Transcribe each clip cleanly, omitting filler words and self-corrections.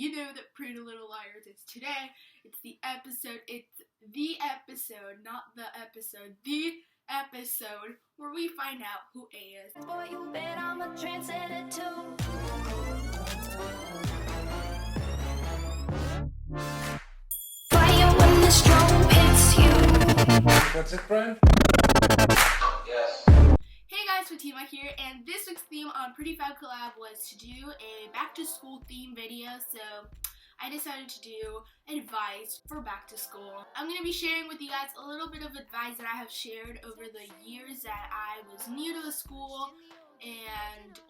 you know that Pretty Little Liars is today. It's the episode, not the episode, the episode where we find out who A is. Boy, you bet I'm a trendsetter too. Fire when the strobe hits you. That's it, Brian? Yes. Hey guys, Fatima here, and this week's theme on Pretty Fab Collab was to do a back to school theme video, so I decided to do advice for back to school. I'm going to be sharing with you guys a little bit of advice that I have shared over the years that I was new to the school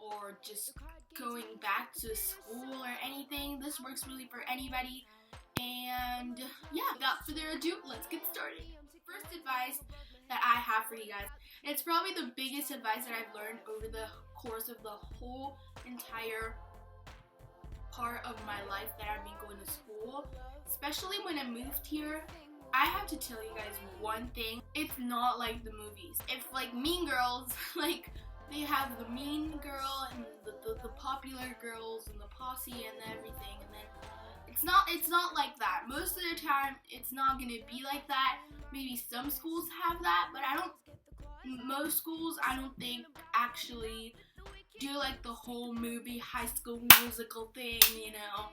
or just going back to school or anything. This works really for anybody. And yeah, without further ado, let's get started. First advice that I have for you guys, and it's probably the biggest advice that I've learned over the course of the whole entire part of my life that I've been going to school, especially when I moved here. I have to tell you guys one thing: it's not like the movies. If like Mean Girls, like they have the mean girl and the popular girls and the posse and everything, and then it's not like that. Most of the time it's not gonna be like that. Maybe some schools have that, but most schools I don't think actually do like the whole movie High School Musical thing, you know.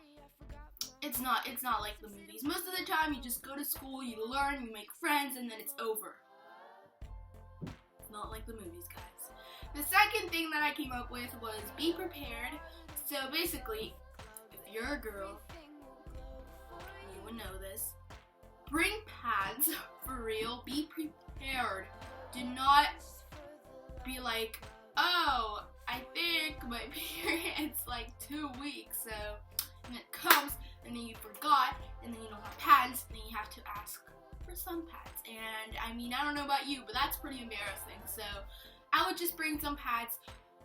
It's not like the movies. Most of the time you just go to school, you learn, you make friends, and then it's over. It's not like the movies, guys. The second thing that I came up with was be prepared. So basically, if you're a girl, you would know this. Bring pads, for real. Be prepared. Do not be like, oh, I think my period's like 2 weeks, so, and it comes, and then you forgot, and then you don't have pads, and then you have to ask for some pads. And I mean, I don't know about you, but that's pretty embarrassing. So I would just bring some pads,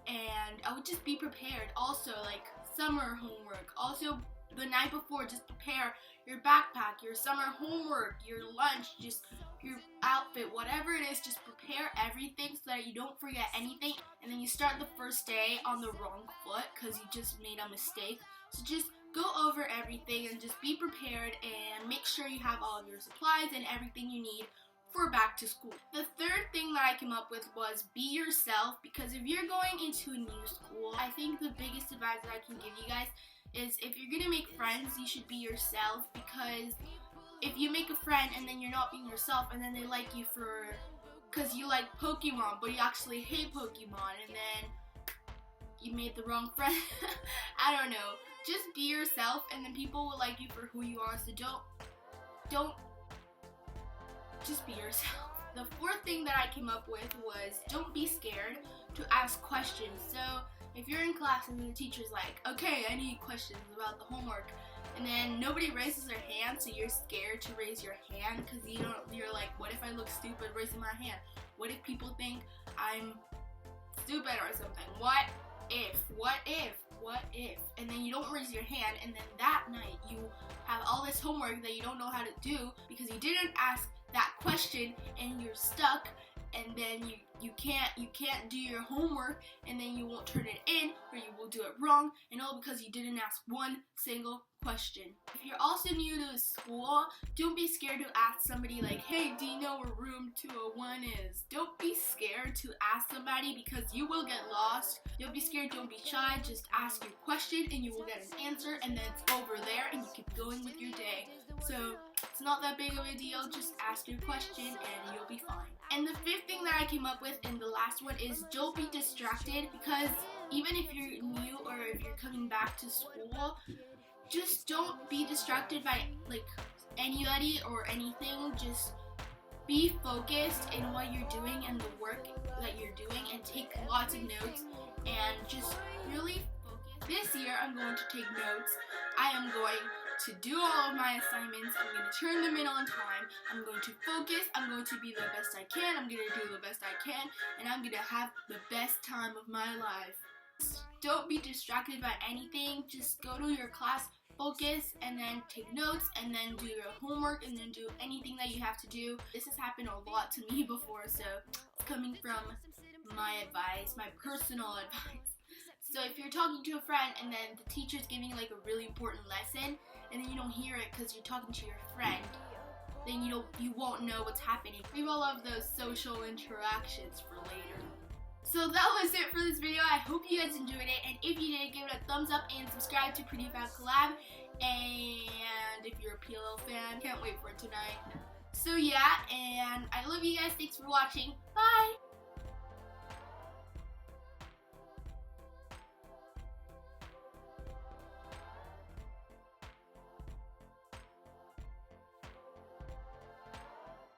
and I would just be prepared. Also, like summer homework. Also, the night before, just prepare your backpack, your summer homework, your lunch, just your outfit, whatever it is, just prepare everything so that you don't forget anything, and then you start the first day on the wrong foot because you just made a mistake. So just go over everything and just be prepared and make sure you have all of your supplies and everything you need for back to school. The third thing that I came up with was be yourself, because if you're going into a new school, I think the biggest advice that I can give you guys is if you're gonna make friends, you should be yourself, because if you make a friend and then you're not being yourself and then they like you because you like Pokemon but you actually hate Pokemon, and then you made the wrong friend. I don't know. Just be yourself and then people will like you for who you are, so don't just be yourself. The fourth thing that I came up with was don't be scared to ask questions. So if you're in class and the teacher's like, okay, I need questions about the homework, and then nobody raises their hand, so you're scared to raise your hand because you're like, what if I look stupid raising my hand? What if people think I'm stupid or something? What if? And then you don't raise your hand, and then that night you have all this homework that you don't know how to do because you didn't ask that question, and you're stuck, and then you can't do your homework, and then you won't turn it in, or you will do it wrong, and all because you didn't ask one single question. If you're also new to school, don't be scared to ask somebody like, hey, do you know where room 201 is? Don't be scared to ask somebody because you will get lost. Don't be scared, don't be shy, just ask your question and you will get an answer, and then it's over there and you keep going with your day. So it's not that big of a deal, just ask your question and you'll be fine. And the fifth thing that I came up with, and the last one, is don't be distracted, because even if you're new or if you're coming back to school, just don't be distracted by like anybody or anything. Just be focused in what you're doing and the work that you're doing, and take lots of notes and just really focus. This year I'm going to take notes. I am going to do all of my assignments. I'm going to turn them in on time. I'm going to focus. I'm going to be the best I can. I'm going to do the best I can, and I'm going to have the best time of my life. Don't be distracted by anything. Just go to your class, focus, and then take notes, and then do your homework, and then do anything that you have to do. This has happened a lot to me before, so it's coming from my advice, my personal advice. So if you're talking to a friend and then the teacher's giving like a really important lesson and then you don't hear it because you're talking to your friend, then you won't know what's happening. Leave all of those social interactions for later. So that was it for this video. I hope you guys enjoyed it, and if you did, give it a thumbs up and subscribe to Pretty Fab Collab. And if you're a PLL fan, can't wait for it tonight. So yeah, and I love you guys. Thanks for watching. Bye!